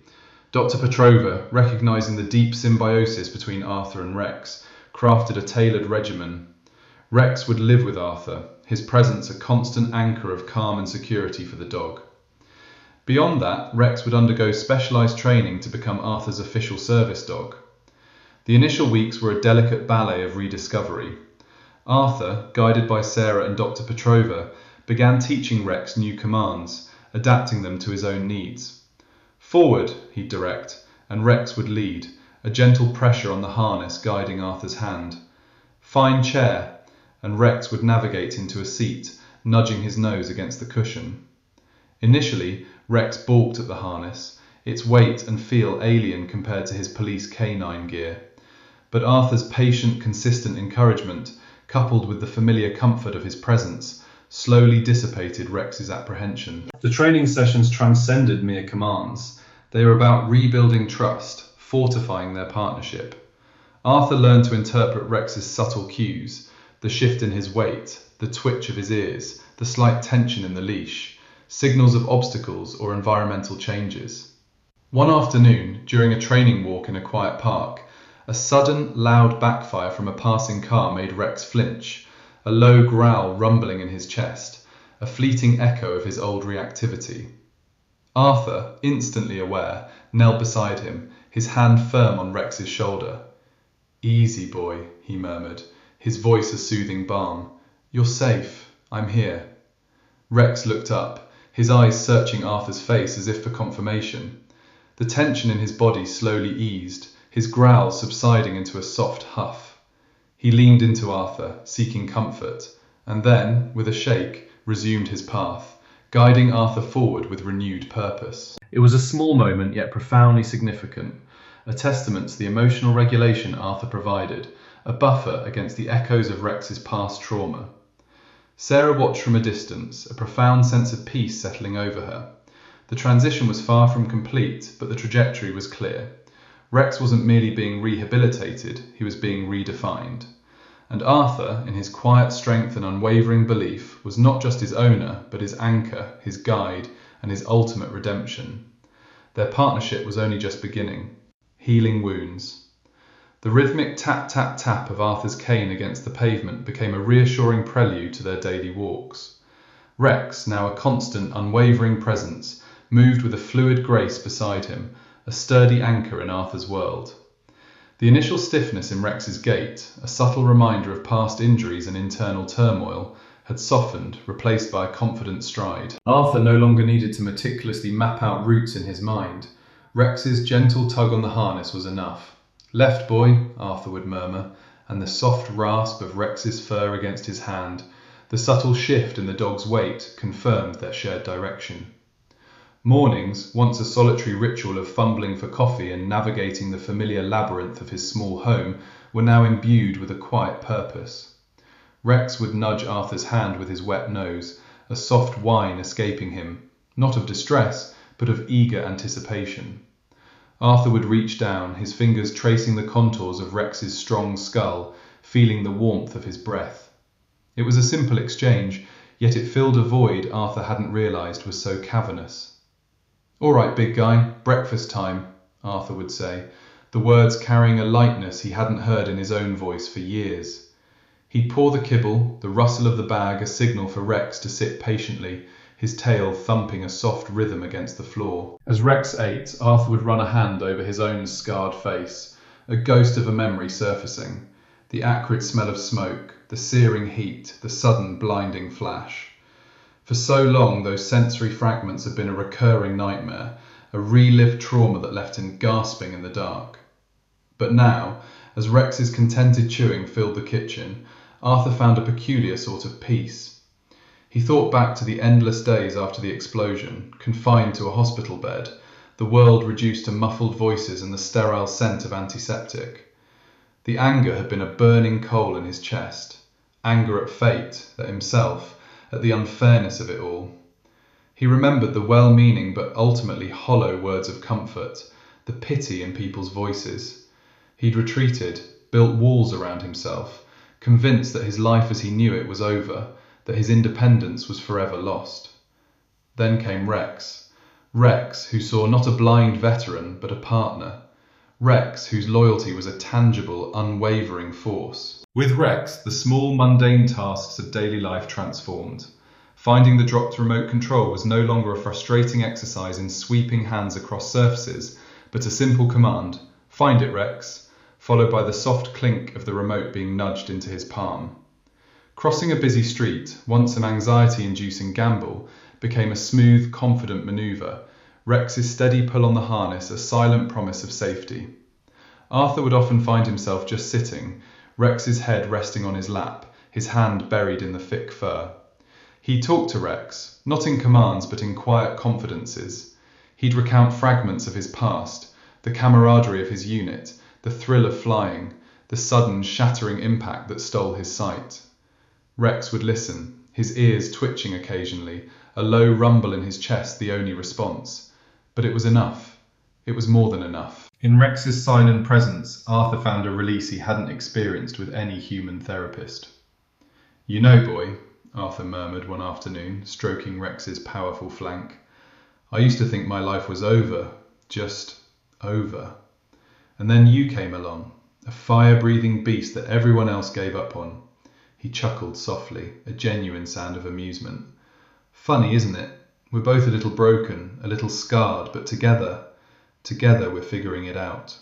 Dr. Petrova, recognizing the deep symbiosis between Arthur and Rex, crafted a tailored regimen. Rex would live with Arthur, his presence a constant anchor of calm and security for the dog. Beyond that, Rex would undergo specialized training to become Arthur's official service dog. The initial weeks were a delicate ballet of rediscovery. Arthur, guided by Sarah and Dr. Petrova, began teaching Rex new commands, adapting them to his own needs. "Forward," he'd direct, and Rex would lead, a gentle pressure on the harness guiding Arthur's hand. "Fine chair," and Rex would navigate into a seat, nudging his nose against the cushion. Initially, Rex balked at the harness, its weight and feel alien compared to his police canine gear. But Arthur's patient, consistent encouragement, coupled with the familiar comfort of his presence, slowly dissipated Rex's apprehension. The training sessions transcended mere commands. They were about rebuilding trust, fortifying their partnership. Arthur learned to interpret Rex's subtle cues, the shift in his weight, the twitch of his ears, the slight tension in the leash, signals of obstacles or environmental changes. One afternoon, during a training walk in a quiet park, a sudden, loud backfire from a passing car made Rex flinch, a low growl rumbling in his chest, a fleeting echo of his old reactivity. Arthur, instantly aware, knelt beside him, his hand firm on Rex's shoulder. "Easy, boy," he murmured, his voice a soothing balm. "You're safe. I'm here." Rex looked up, his eyes searching Arthur's face as if for confirmation. The tension in his body slowly eased, his growl subsiding into a soft huff. He leaned into Arthur, seeking comfort, and then, with a shake, resumed his path, guiding Arthur forward with renewed purpose. It was a small moment, yet profoundly significant, a testament to the emotional regulation Arthur provided, a buffer against the echoes of Rex's past trauma. Sarah watched from a distance, a profound sense of peace settling over her. The transition was far from complete, but the trajectory was clear. Rex wasn't merely being rehabilitated, he was being redefined. And Arthur, in his quiet strength and unwavering belief, was not just his owner, but his anchor, his guide, and his ultimate redemption. Their partnership was only just beginning. Healing wounds. The rhythmic tap-tap-tap of Arthur's cane against the pavement became a reassuring prelude to their daily walks. Rex, now a constant, unwavering presence, moved with a fluid grace beside him, a sturdy anchor in Arthur's world. The initial stiffness in Rex's gait, a subtle reminder of past injuries and internal turmoil, had softened, replaced by a confident stride. Arthur no longer needed to meticulously map out routes in his mind. Rex's gentle tug on the harness was enough. "Left, boy," Arthur would murmur, and the soft rasp of Rex's fur against his hand, the subtle shift in the dog's weight, confirmed their shared direction. Mornings, once a solitary ritual of fumbling for coffee and navigating the familiar labyrinth of his small home, were now imbued with a quiet purpose. Rex would nudge Arthur's hand with his wet nose, a soft whine escaping him, not of distress, but of eager anticipation. Arthur would reach down, his fingers tracing the contours of Rex's strong skull, feeling the warmth of his breath. It was a simple exchange, yet it filled a void Arthur hadn't realized was so cavernous. "All right, big guy, breakfast time," Arthur would say, the words carrying a lightness he hadn't heard in his own voice for years. He'd pour the kibble, the rustle of the bag a signal for Rex to sit patiently, his tail thumping a soft rhythm against the floor. As Rex ate, Arthur would run a hand over his own scarred face, a ghost of a memory surfacing, the acrid smell of smoke, the searing heat, the sudden blinding flash. For so long, those sensory fragments had been a recurring nightmare, a relived trauma that left him gasping in the dark. But now, As Rex's contented chewing filled the kitchen, Arthur found a peculiar sort of peace. He thought back to the endless days after the explosion, confined to a hospital bed, the world reduced to muffled voices and the sterile scent of antiseptic. The anger had been a burning coal in his chest, anger at fate, at himself, at the unfairness of it all. He remembered the well-meaning but ultimately hollow words of comfort, the pity in people's voices. He'd retreated, built walls around himself, convinced that his life as he knew it was over, that his independence was forever lost. Then came Rex. Rex, who saw not a blind veteran, but a partner. Rex, whose loyalty was a tangible, unwavering force. With Rex, the small, mundane tasks of daily life transformed. Finding the dropped remote control was no longer a frustrating exercise in sweeping hands across surfaces, but a simple command, "Find it, Rex," followed by the soft clink of the remote being nudged into his palm. Crossing a busy street, once an anxiety-inducing gamble, became a smooth, confident manoeuvre, Rex's steady pull on the harness a silent promise of safety. Arthur would often find himself just sitting, Rex's head resting on his lap, his hand buried in the thick fur. He'd talk to Rex, not in commands but in quiet confidences. He'd recount fragments of his past, the camaraderie of his unit, the thrill of flying, the sudden shattering impact that stole his sight. Rex would listen, his ears twitching occasionally, a low rumble in his chest the only response. But it was enough. It was more than enough. In Rex's silent presence, Arthur found a release he hadn't experienced with any human therapist. "You know, boy," Arthur murmured one afternoon, stroking Rex's powerful flank, "I used to think my life was over, just over. And then you came along, a fire-breathing beast that everyone else gave up on." He chuckled softly, a genuine sound of amusement. "Funny, isn't it? We're both a little broken, a little scarred, but together we're figuring it out."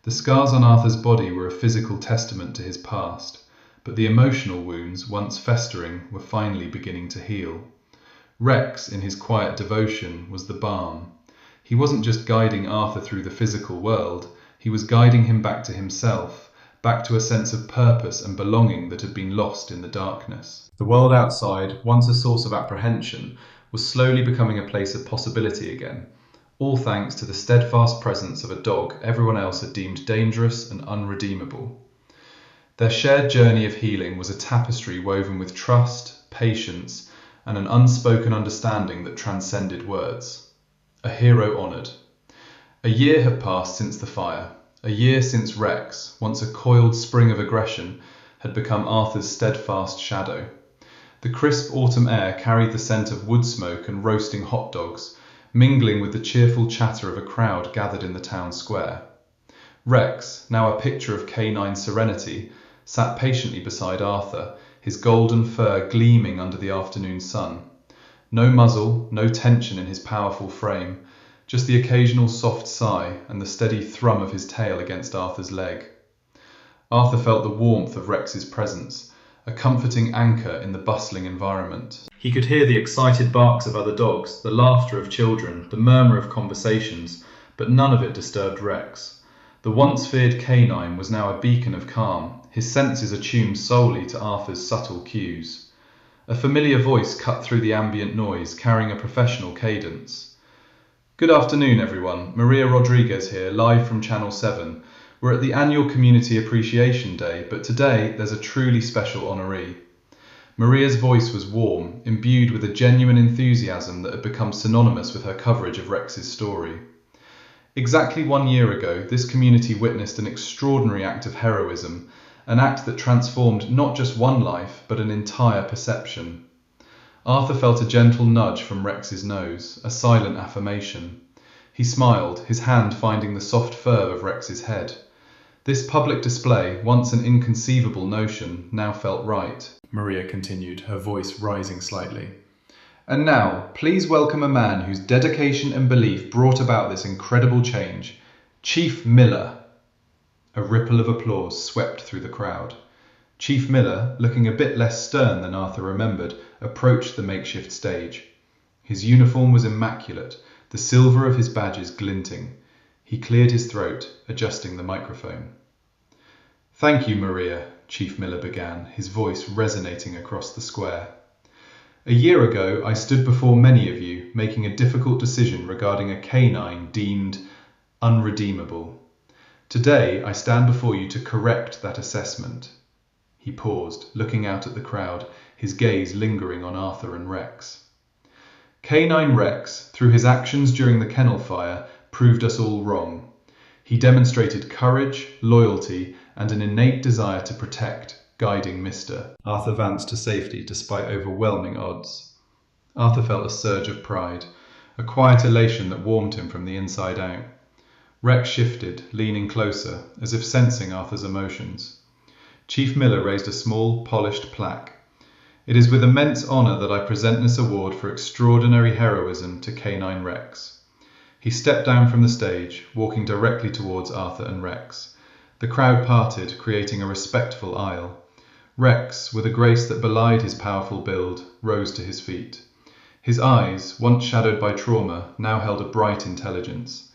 The scars on Arthur's body were a physical testament to his past, but the emotional wounds, once festering, were finally beginning to heal. Rex, in his quiet devotion, was the balm. He wasn't just guiding Arthur through the physical world, he was guiding him back to himself, back to a sense of purpose and belonging that had been lost in the darkness. The world outside, once a source of apprehension, was slowly becoming a place of possibility again, all thanks to the steadfast presence of a dog everyone else had deemed dangerous and unredeemable. Their shared journey of healing was a tapestry woven with trust, patience, and an unspoken understanding that transcended words. A hero honoured. A year had passed since the fire, a year since Rex, once a coiled spring of aggression, had become Arthur's steadfast shadow. The crisp autumn air carried the scent of wood smoke and roasting hot dogs, mingling with the cheerful chatter of a crowd gathered in the town square. Rex, now a picture of canine serenity, sat patiently beside Arthur, his golden fur gleaming under the afternoon sun. No muzzle, no tension in his powerful frame, just the occasional soft sigh and the steady thrum of his tail against Arthur's leg. Arthur felt the warmth of Rex's presence, a comforting anchor in the bustling environment. He could hear the excited barks of other dogs, the laughter of children, the murmur of conversations, but none of it disturbed Rex. The once feared canine was now a beacon of calm, his senses attuned solely to Arthur's subtle cues. A familiar voice cut through the ambient noise, carrying a professional cadence. "Good afternoon, everyone. Maria Rodriguez here, live from Channel 7. We're at the annual Community Appreciation Day, but today there's a truly special honoree." Maria's voice was warm, imbued with a genuine enthusiasm that had become synonymous with her coverage of Rex's story. Exactly 1 year ago, this community witnessed an extraordinary act of heroism, an act that transformed not just one life, but an entire perception. Arthur felt a gentle nudge from Rex's nose, a silent affirmation. He smiled, his hand finding the soft fur of Rex's head. This public display, once an inconceivable notion, now felt right. Maria continued, her voice rising slightly. "And now, please welcome a man whose dedication and belief brought about this incredible change, Chief Miller." A ripple of applause swept through the crowd. Chief Miller, looking a bit less stern than Arthur remembered, approached the makeshift stage. His uniform was immaculate, the silver of his badges glinting. He cleared his throat, adjusting the microphone. Thank you, Maria, Chief Miller began, his voice resonating across the square. A year ago, I stood before many of you, making a difficult decision regarding a canine deemed unredeemable. Today, I stand before you to correct that assessment. He paused, looking out at the crowd, his gaze lingering on Arthur and Rex. Canine Rex, through his actions during the kennel fire, proved us all wrong. He demonstrated courage, loyalty, and an innate desire to protect, guiding Mr. Arthur Vance to safety despite overwhelming odds. Arthur felt a surge of pride, a quiet elation that warmed him from the inside out. Rex shifted, leaning closer, as if sensing Arthur's emotions. Chief Miller raised a small, polished plaque. It is with immense honour that I present this award for extraordinary heroism to Canine Rex. He stepped down from the stage, walking directly towards Arthur and Rex. The crowd parted, creating a respectful aisle. Rex, with a grace that belied his powerful build, rose to his feet. His eyes, once shadowed by trauma, now held a bright intelligence.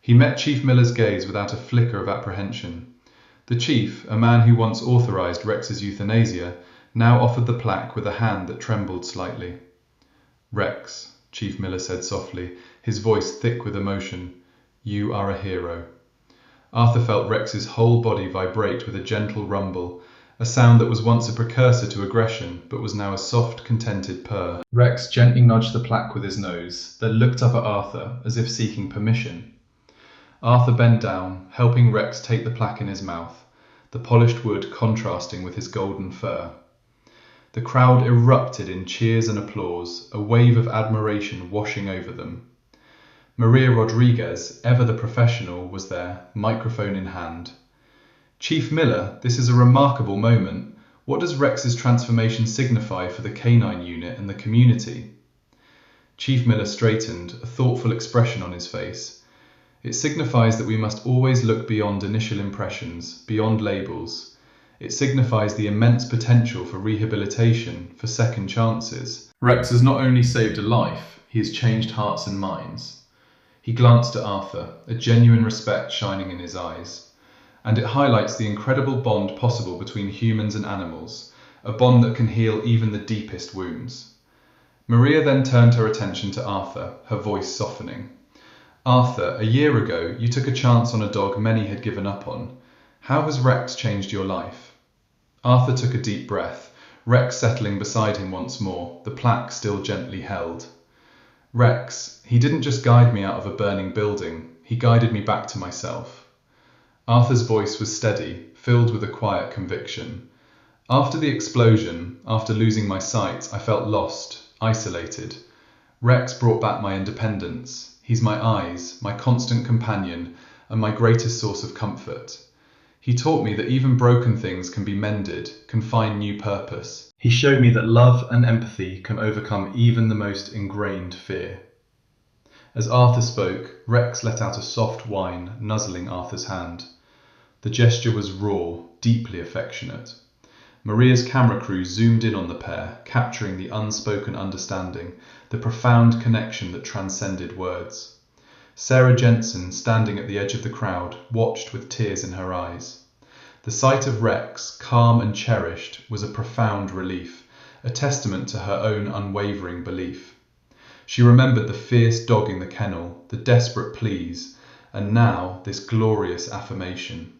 He met Chief Miller's gaze without a flicker of apprehension. The chief, a man who once authorized Rex's euthanasia, now offered the plaque with a hand that trembled slightly. Rex, Chief Miller said softly, his voice thick with emotion, you are a hero. Arthur felt Rex's whole body vibrate with a gentle rumble, a sound that was once a precursor to aggression, but was now a soft, contented purr. Rex gently nudged the plaque with his nose, then looked up at Arthur as if seeking permission. Arthur bent down, helping Rex take the plaque in his mouth, the polished wood contrasting with his golden fur. The crowd erupted in cheers and applause, a wave of admiration washing over them. Maria Rodriguez, ever the professional, was there, microphone in hand. Chief Miller, this is a remarkable moment. What does Rex's transformation signify for the canine unit and the community? Chief Miller straightened, a thoughtful expression on his face. It signifies that we must always look beyond initial impressions, beyond labels. It signifies the immense potential for rehabilitation, for second chances. Rex has not only saved a life, he has changed hearts and minds. He glanced at Arthur, a genuine respect shining in his eyes. And it highlights the incredible bond possible between humans and animals, a bond that can heal even the deepest wounds. Maria then turned her attention to Arthur, her voice softening. Arthur, a year ago, you took a chance on a dog many had given up on. How has Rex changed your life? Arthur took a deep breath, Rex settling beside him once more, the plaque still gently held. Rex, he didn't just guide me out of a burning building, he guided me back to myself. Arthur's voice was steady, filled with a quiet conviction. After the explosion, after losing my sight, I felt lost, isolated. Rex brought back my independence. He's my eyes, my constant companion, and my greatest source of comfort. He taught me that even broken things can be mended, can find new purpose. He showed me that love and empathy can overcome even the most ingrained fear. As Arthur spoke, Rex let out a soft whine, nuzzling Arthur's hand. The gesture was raw, deeply affectionate. Maria's camera crew zoomed in on the pair, capturing the unspoken understanding, the profound connection that transcended words. Sarah Jensen, standing at the edge of the crowd, watched with tears in her eyes. The sight of Rex, calm and cherished, was a profound relief, a testament to her own unwavering belief. She remembered the fierce dog in the kennel, the desperate pleas, and now this glorious affirmation.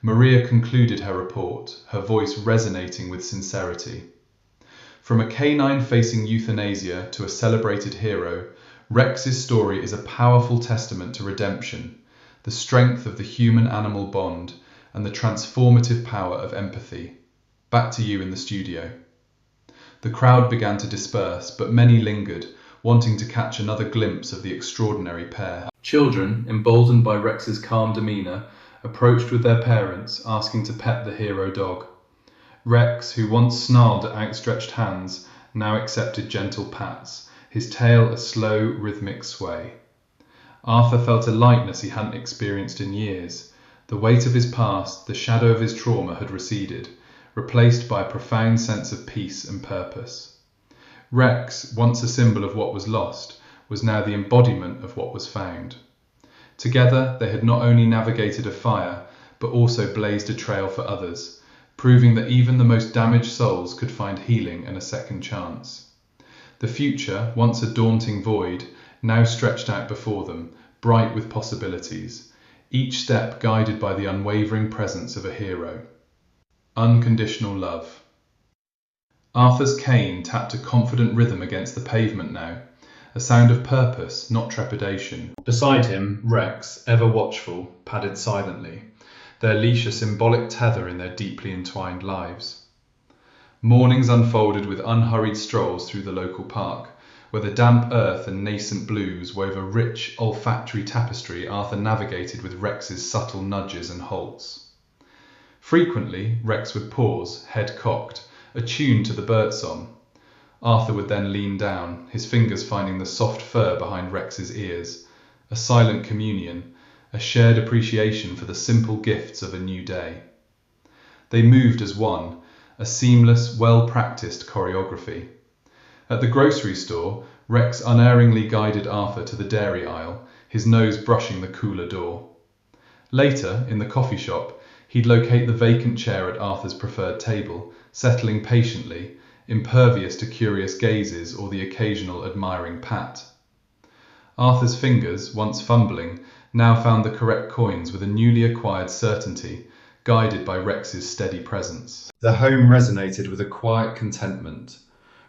Maria concluded her report, her voice resonating with sincerity. From a canine facing euthanasia to a celebrated hero, Rex's story is a powerful testament to redemption, the strength of the human-animal bond, and the transformative power of empathy. Back to you in the studio. The crowd began to disperse, but many lingered, wanting to catch another glimpse of the extraordinary pair. Children, emboldened by Rex's calm demeanour, approached with their parents, asking to pet the hero dog. Rex, who once snarled at outstretched hands, now accepted gentle pats, his tail a slow, rhythmic sway. Arthur felt a lightness he hadn't experienced in years. The weight of his past, the shadow of his trauma had receded, replaced by a profound sense of peace and purpose. Rex, once a symbol of what was lost, was now the embodiment of what was found. Together, they had not only navigated a fire, but also blazed a trail for others, proving that even the most damaged souls could find healing and a second chance. The future, once a daunting void, now stretched out before them, bright with possibilities, each step guided by the unwavering presence of a hero. Unconditional love. Arthur's cane tapped a confident rhythm against the pavement now, a sound of purpose, not trepidation. Beside him, Rex, ever watchful, padded silently, their leash a symbolic tether in their deeply entwined lives. Mornings unfolded with unhurried strolls through the local park, where the damp earth and nascent blues wove a rich, olfactory tapestry Arthur navigated with Rex's subtle nudges and halts. Frequently, Rex would pause, head cocked, attuned to the birdsong. Arthur would then lean down, his fingers finding the soft fur behind Rex's ears, a silent communion, a shared appreciation for the simple gifts of a new day. They moved as one, a seamless, well-practiced choreography. At the grocery store, Rex unerringly guided Arthur to the dairy aisle, his nose brushing the cooler door. Later, in the coffee shop, he'd locate the vacant chair at Arthur's preferred table, settling patiently, impervious to curious gazes or the occasional admiring pat. Arthur's fingers, once fumbling, now found the correct coins with a newly acquired certainty, guided by Rex's steady presence. The home resonated with a quiet contentment.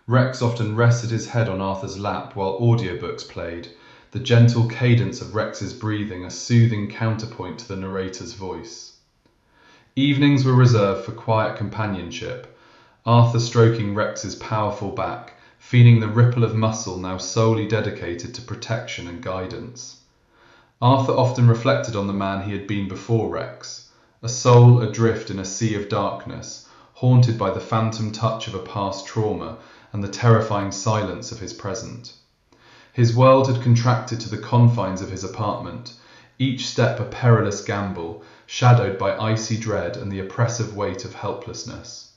Rex often rested his head on Arthur's lap while audiobooks played, the gentle cadence of Rex's breathing a soothing counterpoint to the narrator's voice. Evenings were reserved for quiet companionship, Arthur stroking Rex's powerful back, feeling the ripple of muscle now solely dedicated to protection and guidance. Arthur often reflected on the man he had been before Rex, a soul adrift in a sea of darkness, haunted by the phantom touch of a past trauma and the terrifying silence of his present. His world had contracted to the confines of his apartment, each step a perilous gamble, shadowed by icy dread and the oppressive weight of helplessness.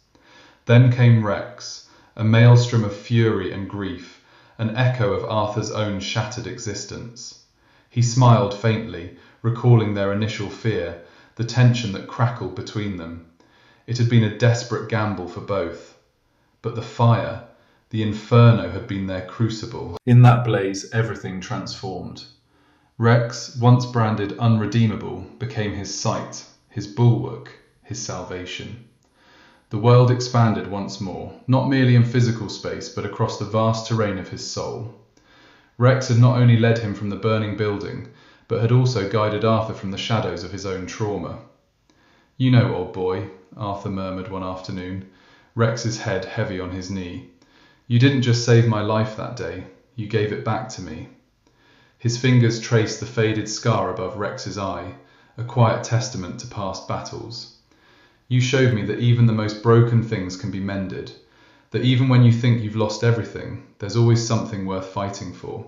Then came Rex, a maelstrom of fury and grief, an echo of Arthur's own shattered existence. He smiled faintly, recalling their initial fear, the tension that crackled between them. It had been a desperate gamble for both. But the fire, the inferno, had been their crucible. In that blaze, everything transformed. Rex, once branded unredeemable, became his sight, his bulwark, his salvation. The world expanded once more, not merely in physical space, but across the vast terrain of his soul. Rex had not only led him from the burning building, but had also guided Arthur from the shadows of his own trauma. "You know, old boy," Arthur murmured one afternoon, Rex's head heavy on his knee. "You didn't just save my life that day, you gave it back to me." His fingers traced the faded scar above Rex's eye, a quiet testament to past battles. "You showed me that even the most broken things can be mended, that even when you think you've lost everything, there's always something worth fighting for."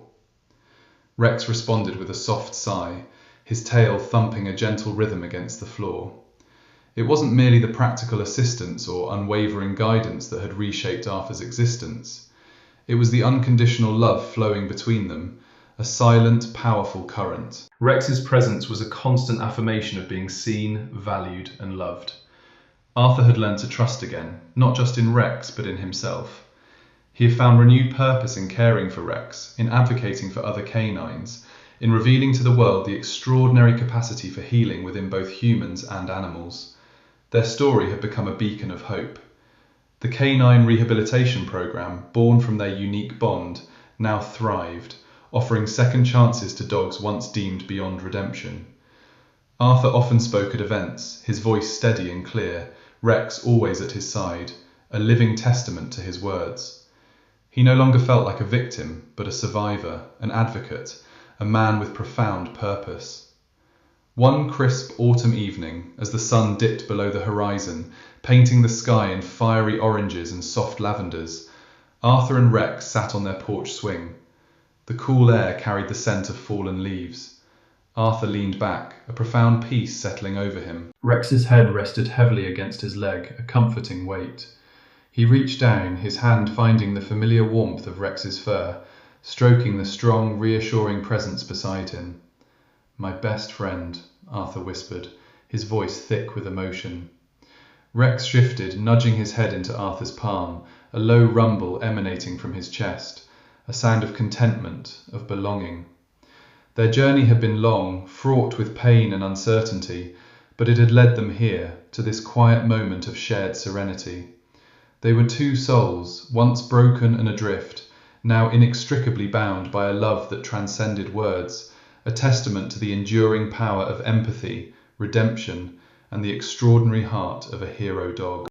Rex responded with a soft sigh, his tail thumping a gentle rhythm against the floor. It wasn't merely the practical assistance or unwavering guidance that had reshaped Arthur's existence. It was the unconditional love flowing between them, a silent, powerful current. Rex's presence was a constant affirmation of being seen, valued, and loved. Arthur had learned to trust again, not just in Rex, but in himself. He had found renewed purpose in caring for Rex, in advocating for other canines, in revealing to the world the extraordinary capacity for healing within both humans and animals. Their story had become a beacon of hope. The canine rehabilitation program, born from their unique bond, now thrived, offering second chances to dogs once deemed beyond redemption. Arthur often spoke at events, his voice steady and clear, Rex always at his side, a living testament to his words. He no longer felt like a victim, but a survivor, an advocate, a man with profound purpose. One crisp autumn evening, as the sun dipped below the horizon, painting the sky in fiery oranges and soft lavenders, Arthur and Rex sat on their porch swing. The cool air carried the scent of fallen leaves. Arthur leaned back, a profound peace settling over him. Rex's head rested heavily against his leg, a comforting weight. He reached down, his hand finding the familiar warmth of Rex's fur, stroking the strong, reassuring presence beside him. "My best friend," Arthur whispered, his voice thick with emotion. Rex shifted, nudging his head into Arthur's palm, a low rumble emanating from his chest, a sound of contentment, of belonging. Their journey had been long, fraught with pain and uncertainty, but it had led them here, to this quiet moment of shared serenity. They were two souls, once broken and adrift, now inextricably bound by a love that transcended words, a testament to the enduring power of empathy, redemption, and the extraordinary heart of a hero dog.